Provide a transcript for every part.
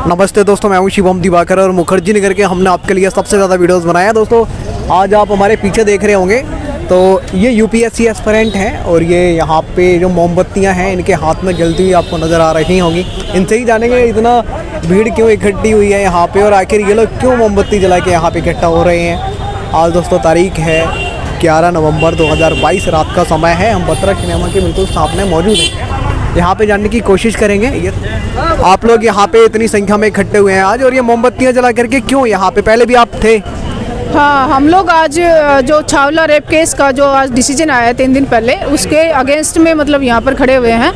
नमस्ते दोस्तों, मैं हूं शिवम दिवाकर और मुखर्जी नगर के हमने आपके लिए सबसे ज़्यादा वीडियोस बनाया है। दोस्तों आज आप हमारे पीछे देख रहे होंगे तो ये यूपीएससी एस्पिरेंट हैं और ये यहाँ पे जो मोमबत्तियाँ हैं इनके हाथ में जलती हुई आपको नज़र आ रही होंगी। इनसे ही जानेंगे इतना भीड़ क्यों इकट्ठी हुई है यहाँ पे और आखिर ये लोग क्यों मोमबत्ती जला के यहाँ पे इकट्ठा हो रहे हैं। आज दोस्तों तारीख है 11 नवंबर 2022, रात का समय है। हम बत्रा सिनेमा के बिल्कुल सामने मौजूद हैं, यहाँ पे जानने की कोशिश करेंगे ये आप लोग यहाँ पे इतनी संख्या में इकट्ठे हुए हैं आज, और ये मोमबत्तियाँ जला करके क्यों यहाँ पे? पहले भी आप थे? हाँ, हम लोग आज जो छावला रेप केस का जो आज डिसीजन आया है 3 दिन पहले, उसके अगेंस्ट में मतलब यहाँ पर खड़े हुए हैं।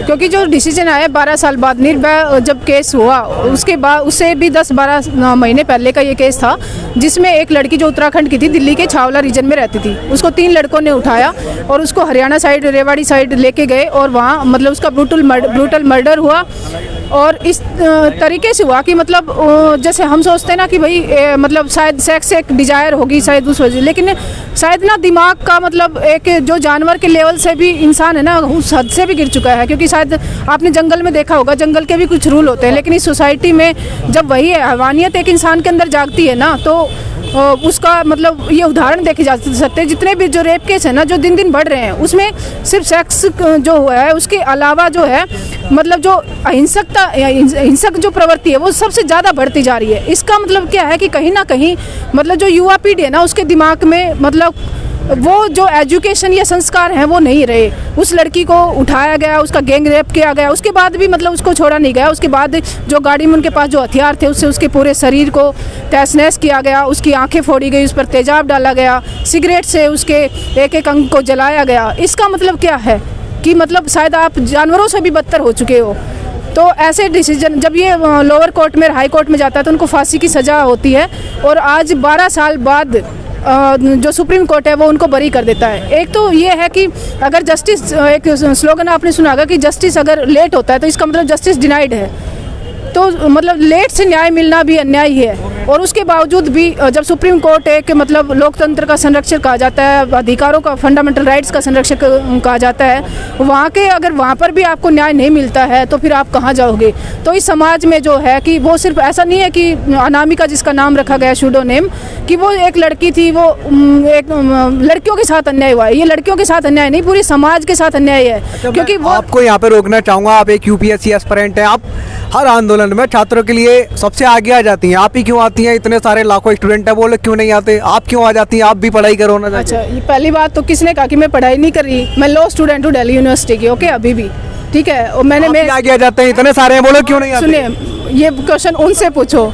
क्योंकि जो डिसीजन आया 12 साल बाद निर्भया जब केस हुआ, उसके बाद उससे भी 10-12 महीने पहले का ये केस था, जिसमें एक लड़की जो उत्तराखंड की थी, दिल्ली के छावला रीजन में रहती थी, उसको 3 लड़कों ने उठाया और उसको हरियाणा साइड, रेवाड़ी साइड लेके गए और वहाँ मतलब उसका ब्रूटल मर्डर हुआ। और इस तरीके से हुआ कि मतलब जैसे हम सोचते हैं ना कि भाई मतलब शायद सेक्स एक डिजायर होगी शायद उस वजह, लेकिन शायद ना दिमाग का मतलब एक जो जानवर के लेवल से भी इंसान है ना उस हद से भी गिर चुका है। क्योंकि शायद आपने जंगल में देखा होगा, जंगल के भी कुछ रूल होते हैं, लेकिन इस सोसाइटी में जब वही हैवानियत एक इंसान के अंदर जागती है ना, तो उसका मतलब ये उदाहरण देखे जा सकते हैं। जितने भी जो रेप केस है ना जो दिन दिन बढ़ रहे हैं, उसमें सिर्फ सेक्स जो हुआ है उसके अलावा जो है मतलब जो हिंसक जो प्रवृत्ति है वो सबसे ज़्यादा बढ़ती जा रही है। इसका मतलब क्या है कि कहीं ना कहीं मतलब जो युवा पीढ़ी है ना उसके दिमाग में मतलब वो जो एजुकेशन या संस्कार हैं वो नहीं रहे। उस लड़की को उठाया गया, उसका गैंग रेप किया गया, उसके बाद भी मतलब उसको छोड़ा नहीं गया। उसके बाद जो गाड़ी में उनके पास जो हथियार थे उससे उसके पूरे शरीर को तहस नहस किया गया, उसकी आंखें फोड़ी गई, उस पर तेजाब डाला गया, सिगरेट से उसके एक एक अंग को जलाया गया। इसका मतलब क्या है कि मतलब शायद आप जानवरों से भी बदतर हो चुके हो। तो ऐसे डिसीजन जब ये लोअर कोर्ट में, हाई कोर्ट में जाता है तो उनको फांसी की सज़ा होती है, और आज 12 साल बाद जो सुप्रीम कोर्ट है वो उनको बरी कर देता है। एक तो ये है कि अगर जस्टिस, एक स्लोगन आपने सुना होगा कि जस्टिस अगर लेट होता है तो इसका मतलब जस्टिस डिनाइड है। तो मतलब लेट से न्याय मिलना भी अन्याय ही है। और उसके बावजूद भी जब सुप्रीम कोर्ट एक मतलब लोकतंत्र का संरक्षक कहा जाता है, अधिकारों का, फंडामेंटल राइट्स का संरक्षक कहा जाता है, वहाँ के अगर वहाँ पर भी आपको न्याय नहीं मिलता है तो फिर आप कहाँ जाओगे? तो इस समाज में जो है कि वो सिर्फ ऐसा नहीं है कि अनामिका जिसका नाम रखा गया शूडो नेम, कि वो एक लड़की थी, वो एक लड़कियों के साथ अन्याय हुआ है। ये लड़कियों के साथ अन्याय नहीं, पूरी समाज के साथ अन्याय है। क्योंकि वो आपको यहाँ पे रोकना चाहूँगा, आप एक यूपीएससी एस्पिरेंट हैं, आप हर आंदोलन में छात्रों के लिए सबसे आगे आ जाती हैं। आप ही क्यों आती हैं? इतने सारे लाखों स्टूडेंट हैं, वो लोग क्यों नहीं आते? आप क्यों आ जाती हैं? आप भी पढ़ाई करो ना। अच्छा, ये पहली बात तो किसने कहा कि मैं पढ़ाई नहीं कर रही? मैं लॉ स्टूडेंट हूँ दिल्ली यूनिवर्सिटी की, ओके, अभी भी ठीक है। और मैंने आगे आ जाते हैं, इतने सारे हैं, वो लोग क्यों नहीं आते? सुनिए, ये क्वेश्चन उनसे पूछो,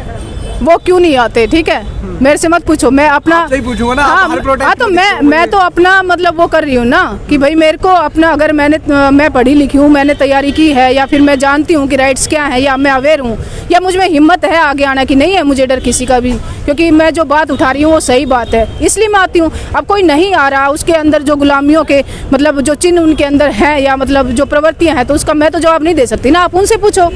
वो क्यों नहीं आते, ठीक है? मेरे से मत पूछो, मैं अपना सही पूछूंगा ना। हाँ तो मैं तो अपना मतलब वो कर रही हूँ ना कि भाई मेरे को अपना, अगर मैं पढ़ी लिखी हूँ, मैंने तैयारी की है, या फिर मैं जानती हूँ कि राइट्स क्या है, या मैं अवेयर हूँ, या मुझ में हिम्मत है आगे आने की, नहीं है मुझे डर किसी का भी, क्योंकि मैं जो बात उठा रही हूँ वो सही बात है, इसलिए मैं आती हूँ। अब कोई नहीं आ रहा, उसके अंदर जो गुलामियों के मतलब जो चिन्ह उनके अंदर हैं या मतलब जो प्रवृत्तियाँ हैं, तो उसका मैं तो जवाब नहीं दे सकती ना, आप उनसे पूछो।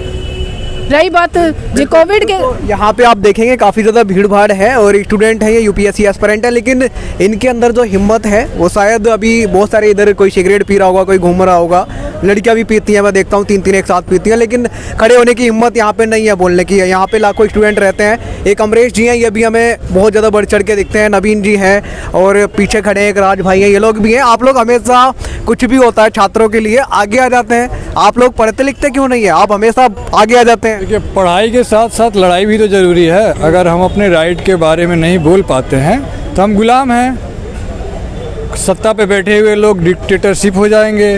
रही बात जी कोविड के, यहाँ पे आप देखेंगे काफ़ी ज़्यादा भीड़ भाड़ है और स्टूडेंट हैं, ये यूपीएससी एस्पिरेंट है, लेकिन इनके अंदर जो हिम्मत है वो शायद अभी बहुत सारे, इधर कोई सिगरेट पी रहा होगा, कोई घूम रहा होगा, लड़कियाँ भी पीती हैं, मैं देखता हूँ 3-3 एक साथ पीती हैं, लेकिन खड़े होने की हिम्मत यहाँ पे नहीं है बोलने की। यहाँ पे लाखों स्टूडेंट रहते हैं। एक अमरीश जी हैं, ये भी हमें बहुत ज़्यादा बढ़ चढ़ के दिखते हैं, नवीन जी हैं और पीछे खड़े हैं एक राज भाई हैं, ये लोग भी हैं। आप लोग हमेशा कुछ भी होता है छात्रों के लिए आगे आ जाते हैं। आप लोग पढ़ते लिखते क्यों नहीं है? आप हमेशा आगे आ जाते हैं। देखिए, पढ़ाई के साथ साथ लड़ाई भी तो ज़रूरी है। अगर हम अपने राइट के बारे में नहीं बोल पाते हैं तो हम गुलाम हैं। सत्ता पे बैठे हुए लोग डिक्टेटरशिप हो जाएंगे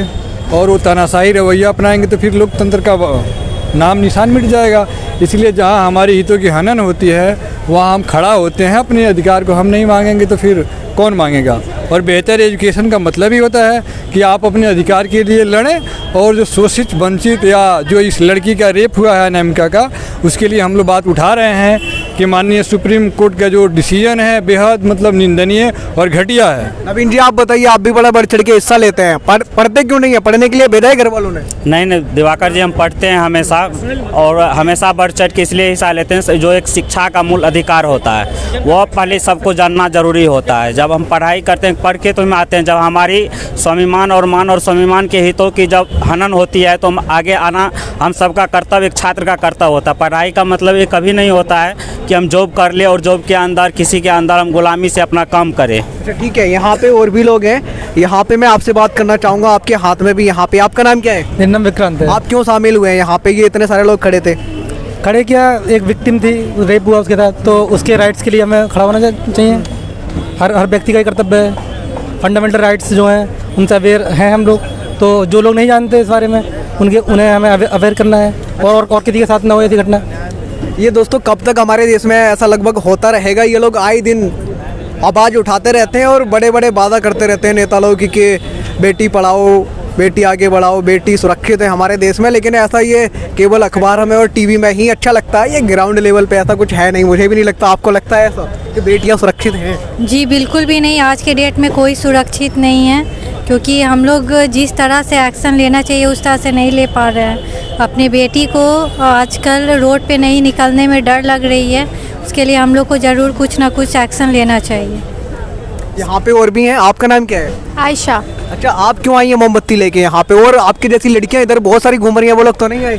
और वो तानाशाही रवैया अपनाएंगे, तो फिर लोकतंत्र का नाम निशान मिट जाएगा। इसलिए जहाँ हमारी हितों की हनन होती है वहाँ हम खड़ा होते हैं। अपने अधिकार को हम नहीं मांगेंगे तो फिर कौन मांगेगा? और बेहतर एजुकेशन का मतलब ही होता है कि आप अपने अधिकार के लिए लड़ें, और जो शोषित, वंचित, या जो इस लड़की का रेप हुआ है अनामिका का, उसके लिए हम लोग बात उठा रहे हैं कि माननीय सुप्रीम कोर्ट का जो डिसीजन है बेहद मतलब निंदनीय और घटिया है। नवीन जी आप बताइए, आप भी बड़ा बढ़ चढ़ के हिस्सा लेते हैं, पढ़ते क्यों नहीं है? पढ़ने के लिए भेजा है घर वालों ने? नहीं दिवाकर जी, हम पढ़ते हैं हमेशा, और हमेशा बढ़ चढ़ के इसलिए हिस्सा लेते हैं। जो एक शिक्षा का मूल अधिकार होता है वो पहले सबको जानना जरूरी होता है। जब जब हम पढ़ाई करते हैं, पढ़ के तो हम आते हैं, जब हमारी स्वाभिमान और मान और स्वाभिमान के हितों की जब हनन होती है तो हम आगे आना हम सबका कर्तव्य, एक छात्र का कर्तव्य होता है। पढ़ाई का मतलब ये कभी नहीं होता है कि हम जॉब कर ले और जॉब के अंदर किसी के अंदर हम गुलामी से अपना काम करें। अच्छा ठीक है, यहाँ पे और भी लोग हैं। यहाँ पे मैं आपसे बात करना चाहूँगा, आपके हाथ में भी यहाँ पे, आपका नाम क्या है? मेरा नाम विक्रांत है। आप क्यों शामिल हुए हैं यहाँ पे? ये इतने सारे लोग खड़े थे। खड़े किया, एक विक्टिम थी, रेप हुआ उसके साथ, तो उसके राइट्स के लिए हमें खड़ा होना चाहिए। हर व्यक्ति का ही कर्तव्य है। फंडामेंटल राइट्स जो हैं उनसे अवेयर हैं हम लोग, तो जो लोग नहीं जानते इस बारे में उन्हें हमें अवेयर करना है और किसी के साथ ना हो ऐसी घटना। ये दोस्तों कब तक हमारे देश में ऐसा लगभग होता रहेगा? ये लोग आए दिन आवाज़ उठाते रहते हैं और बड़े बड़े वादा करते रहते हैं नेता लोग कि बेटी पढ़ाओ, बेटी आगे बढ़ाओ, बेटी सुरक्षित है हमारे देश में, लेकिन ऐसा ये केवल अखबार में और टीवी में ही अच्छा लगता है। ये ग्राउंड लेवल पे ऐसा कुछ है नहीं। मुझे भी नहीं लगता, आपको लगता है ऐसा कि बेटियां सुरक्षित हैं? जी बिल्कुल भी नहीं। आज के डेट में कोई सुरक्षित नहीं है, क्योंकि हम लोग जिस तरह से एक्शन लेना चाहिए उस तरह से नहीं ले पा रहे हैं। अपनी बेटी को आजकल रोड पे नहीं निकलने में डर लग रही है, उसके लिए हम लोग को ज़रूर कुछ ना कुछ एक्शन लेना चाहिए। यहाँ पे और भी हैं। आपका नाम क्या है? आयशा। अच्छा, आप क्यों आई हैं मोमबत्ती लेके यहाँ पे? और आपकी जैसी लड़कियाँ इधर बहुत सारी घूम रही हैं, वो लोग तो नहीं आए?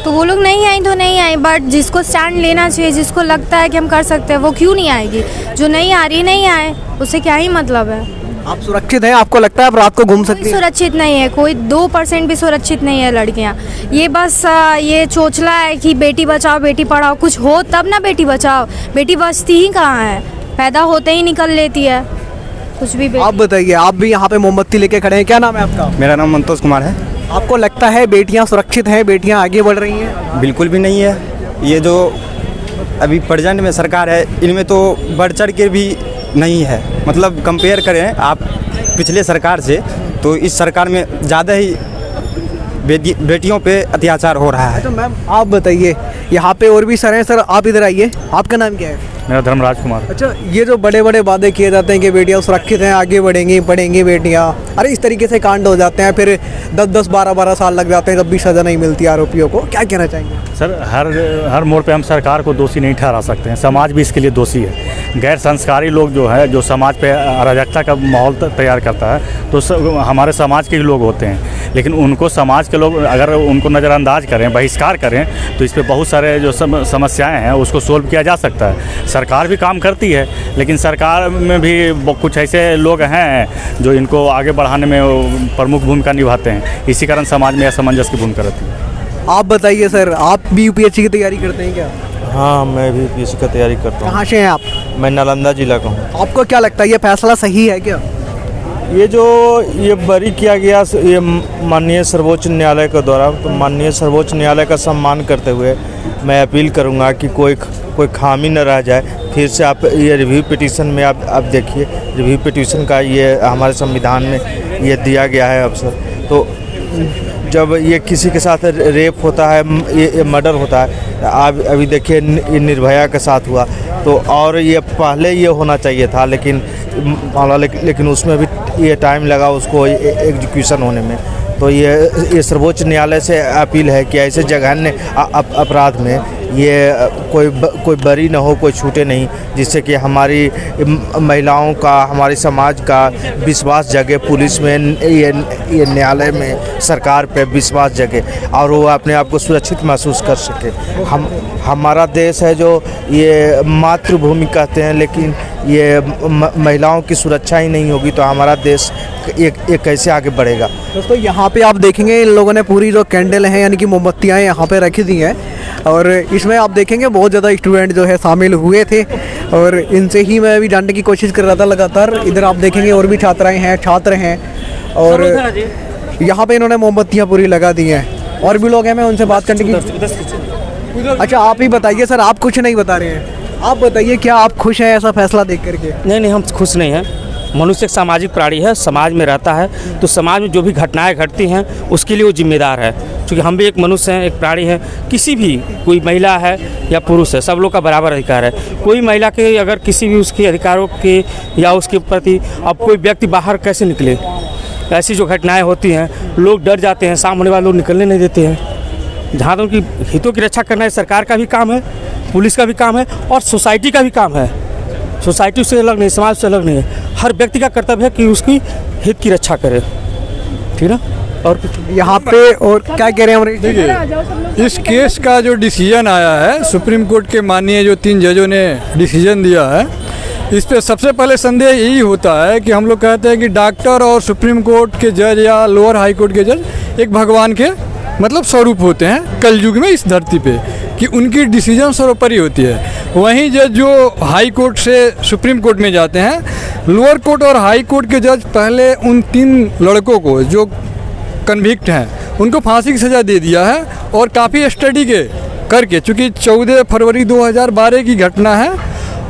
तो वो लोग नहीं आई तो नहीं आई, बट जिसको स्टैंड लेना चाहिए, जिसको लगता है कि हम कर सकते हैं, वो क्यों नहीं आएगी? जो नहीं आ रही नहीं आए, उससे क्या ही मतलब है। आप सुरक्षित हैं? आपको लगता है आप रात को घूम सकती कोई हैं? सुरक्षित नहीं है, कोई 2% भी सुरक्षित नहीं है लड़कियां। ये बस ये चोचला है कि बेटी बचाओ बेटी पढ़ाओ, कुछ हो तब ना बेटी बचाओ। बेटी बचती ही कहाँ है, पैदा होते ही निकल लेती है कुछ भी। आप बताइए, आप भी यहाँ पे मोमबत्ती लेके खड़े हैं, क्या नाम है आपका? मेरा नाम मंतोष कुमार है। आपको लगता है बेटियाँ सुरक्षित हैं, बेटियाँ आगे बढ़ रही हैं? बिल्कुल भी नहीं है। ये जो अभी प्रेजेंट में सरकार है, इनमें तो बढ़ चढ़ के भी नहीं है। मतलब कंपेयर करें आप पिछले सरकार से, तो इस सरकार में ज़्यादा ही बेटियों पे अत्याचार हो रहा है। तो मैम आप बताइए, यहाँ पे और भी सर हैं। सर आप इधर आइए, आपका नाम क्या है? मेरा धर्मराज कुमार। अच्छा, ये जो बड़े बड़े वादे किए जाते हैं कि बेटियाँ सुरक्षित हैं, आगे बढ़ेंगी, पढ़ेंगी बेटियाँ, अरे इस तरीके से कांड हो जाते हैं, फिर 10-10, 12-12 साल लग जाते हैं, तब भी सज़ा नहीं मिलती आरोपियों को। क्या कहना चाहेंगे? सर, हर मोड़ पे हम सरकार को दोषी नहीं ठहरा सकते हैं, समाज भी इसके लिए दोषी है। गैर संस्कारी लोग जो है, जो समाज पे अराजकता का माहौल तैयार करता है, तो हमारे समाज के ही लोग होते हैं। लेकिन उनको समाज के लोग अगर उनको नज़रअंदाज करें, बहिष्कार करें, तो इस पर बहुत सारे जो समस्याएं हैं उसको सोल्व किया जा सकता है। सरकार भी काम करती है, लेकिन सरकार में भी कुछ ऐसे लोग हैं जो इनको आगे बढ़ाने में प्रमुख भूमिका निभाते हैं। इसी कारण समाज में असमंजस की भूमिका रहती है। आप बताइए सर, आप भी यूपीएससी की तैयारी करते हैं क्या? हाँ, मैं भी यूपीएससी का तैयारी करता हूँ। कहाँ से हैं आप? मैं नालंदा जिला का हूँ। आपको क्या लगता है ये फैसला सही है क्या? ये बरी किया गया ये माननीय सर्वोच्च न्यायालय के द्वारा, तो माननीय सर्वोच्च न्यायालय का सम्मान करते हुए मैं अपील करूँगा कि कोई खामी न रह जाए। फिर से आप ये रिव्यू पिटीशन में आप देखिए, रिव्यू पिटीशन का ये हमारे संविधान में ये दिया गया है अवसर। तो जब ये किसी के साथ रेप होता है, ये मर्डर होता है, आप अभी देखिए निर्भया के साथ हुआ, तो और ये पहले ये होना चाहिए था, लेकिन उसमें भी ये टाइम लगा उसको एग्जीक्यूशन होने में। तो ये सर्वोच्च न्यायालय से अपील है कि ऐसे जघन्य अपराध में ये कोई बरी न हो, कोई छूटे नहीं, जिससे कि हमारी महिलाओं का, हमारे समाज का विश्वास जगे, पुलिस में, ये न्यायालय में, सरकार पे विश्वास जगे और वो अपने आप को सुरक्षित महसूस कर सके। हमारा देश है जो ये मातृभूमि कहते हैं, लेकिन ये महिलाओं की सुरक्षा ही नहीं होगी तो हमारा देश ये कैसे आगे बढ़ेगा? दोस्तों यहाँ पे आप देखेंगे इन लोगों ने पूरी जो कैंडल हैं यानी कि मोमबत्तियाँ यहाँ पे रखी दी हैं, और इसमें आप देखेंगे बहुत ज़्यादा स्टूडेंट जो है शामिल हुए थे, और इनसे ही मैं भी जानने की कोशिश कर रहा था लगातार। इधर आप देखेंगे और भी छात्राएँ हैं, छात्र हैं, और यहाँ पे इन्होंने मोमबत्तियाँ पूरी लगा दी हैं। और भी लोग हैं, मैं उनसे बात करने की। अच्छा आप ही बताइए सर, आप कुछ नहीं बता रहे हैं, आप बताइए क्या आप खुश हैं ऐसा फैसला देख करके? नहीं, हम खुश नहीं हैं। मनुष्य एक सामाजिक प्राणी है, समाज में रहता है, तो समाज में जो भी घटनाएं घटती हैं उसके लिए वो जिम्मेदार है। क्योंकि हम भी एक मनुष्य हैं, एक प्राणी हैं। किसी भी, कोई महिला है या पुरुष है, सब लोग का बराबर अधिकार है। कोई महिला के अगर किसी भी उसके अधिकारों के या उसके प्रति अब कोई व्यक्ति बाहर कैसे निकले, ऐसी जो घटनाएँ होती हैं लोग डर जाते हैं, सामने वाले लोग निकलने नहीं देते हैं। जहाँ तक उनकी हितों की रक्षा करना है सरकार का भी काम है, पुलिस का भी काम है और सोसाइटी का भी काम है। सोसाइटी से अलग नहीं, समाज से अलग नहीं है। हर व्यक्ति का कर्तव्य है कि उसकी हित की रक्षा करे, ठीक है ना। और कुछ यहाँ पे और क्या कह रहे हैं अमरीश? देखिए, इस केस का जो डिसीजन आया है, सुप्रीम कोर्ट के माननीय जो 3 जजों ने डिसीजन दिया है, इस पे सबसे पहले संदेह यही होता है कि हम लोग कहते हैं कि डॉक्टर और सुप्रीम कोर्ट के जज या लोअर हाई कोर्ट के जज एक भगवान के मतलब स्वरूप होते हैं कलयुग में इस धरती पे, कि उनकी डिसीजन सर्वोपरि होती है। वहीं जज जो हाई कोर्ट से सुप्रीम कोर्ट में जाते हैं, लोअर कोर्ट और हाई कोर्ट के जज पहले उन 3 लड़कों को जो कन्विक्ट हैं उनको फांसी की सज़ा दे दिया है, और काफ़ी स्टडी करके, चूँकि 14 फरवरी 2012 की घटना है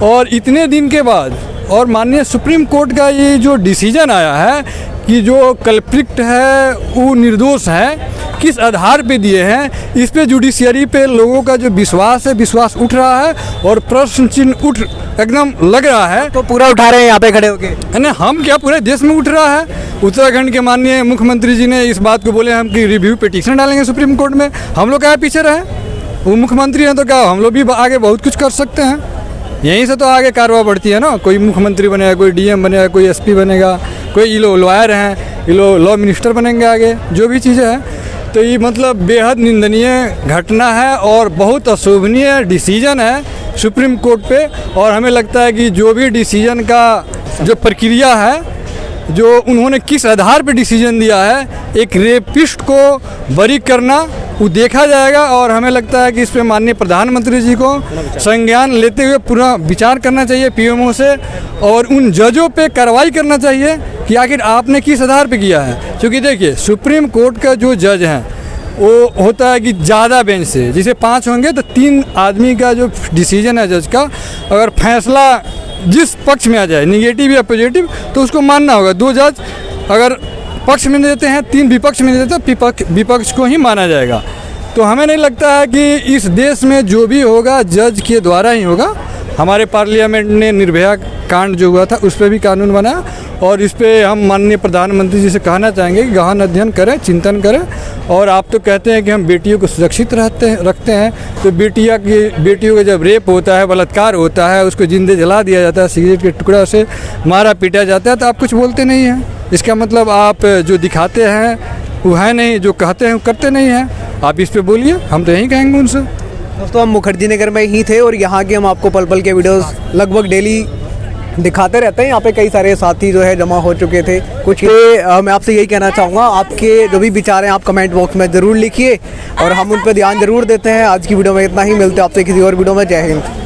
और इतने दिन के बाद, और माननीय सुप्रीम कोर्ट का ये जो डिसीजन आया है कि जो कल्प्रिट है वो निर्दोष है, किस आधार पे दिए हैं, इस पे जुडिशियरी पे लोगों का जो विश्वास है, विश्वास उठ रहा है और प्रश्न चिन्ह उठ एकदम लग रहा है। तो पूरा उठा रहे हैं यहाँ पे खड़े होके? नहीं, हम क्या, पूरे देश में उठ रहा है। उत्तराखंड के माननीय मुख्यमंत्री जी ने इस बात को बोले हम कि रिव्यू पिटीशन डालेंगे सुप्रीम कोर्ट में। हम लोग क्या पीछे रहे? वो मुख्यमंत्री हैं तो क्या हम लोग भी आगे बहुत कुछ कर सकते हैं। यहीं से तो आगे कार्रवाई बढ़ती है ना। कोई मुख्यमंत्री बनेगा, कोई डीएम बनेगा, कोई एसपी बनेगा, कोई ये लोग लॉयर हैं, ये लोग लॉ मिनिस्टर बनेंगे आगे, जो भी चीज़ें हैं। तो ये मतलब बेहद निंदनीय घटना है और बहुत अशोभनीय डिसीजन है सुप्रीम कोर्ट पे। और हमें लगता है कि जो भी डिसीजन का जो प्रक्रिया है, जो उन्होंने किस आधार पे डिसीजन दिया है, एक रेपिस्ट को बरी करना, वो देखा जाएगा। और हमें लगता है कि इस पे माननीय प्रधानमंत्री जी को संज्ञान लेते हुए पूरा विचार करना चाहिए पीएमओ से, और उन जजों पे कार्रवाई करना चाहिए कि आखिर आपने किस आधार पे किया है। क्योंकि देखिए, सुप्रीम कोर्ट का जो जज हैं वो होता है कि ज़्यादा बेंच से, जैसे 5 होंगे तो 3 आदमी का जो डिसीजन है जज का, अगर फैसला जिस पक्ष में आ जाए, निगेटिव या पॉजिटिव, तो उसको मानना होगा। 2 जज अगर पक्ष में देते हैं, 3 विपक्ष में देते हैं, तो विपक्ष को ही माना जाएगा। तो हमें नहीं लगता है कि इस देश में जो भी होगा जज के द्वारा ही होगा। हमारे पार्लियामेंट ने निर्भया कांड जो हुआ था उस पर भी कानून बना, और इस पे हम माननीय प्रधानमंत्री जी से कहना चाहेंगे कि गहन अध्ययन करें, चिंतन करें। और आप तो कहते हैं कि हम बेटियों को सुरक्षित रखते हैं, तो बेटियों का जब रेप होता है, बलात्कार होता है, उसको जिंदे जला दिया जाता है, सिगरेट के टुकड़ा से मारा पीटा जाता है, तो आप कुछ बोलते नहीं हैं। इसका मतलब आप जो दिखाते हैं वो है नहीं, जो कहते हैं वो करते नहीं हैं। आप इस पे बोलिए, हम तो यही कहेंगे उनसे। दोस्तों, हम मुखर्जी नगर में ही थे और यहाँ के हम आपको पल पल के वीडियोस लगभग डेली दिखाते रहते हैं। यहाँ पे कई सारे साथी जो है जमा हो चुके थे। कुछ मैं आपसे यही कहना चाहूँगा, आपके जो भी विचार हैं आप कमेंट बॉक्स में ज़रूर लिखिए और हम उन पर ध्यान ज़रूर देते हैं। आज की वीडियो में इतना ही, मिलते हैं आपसे किसी और वीडियो में। जय हिंद।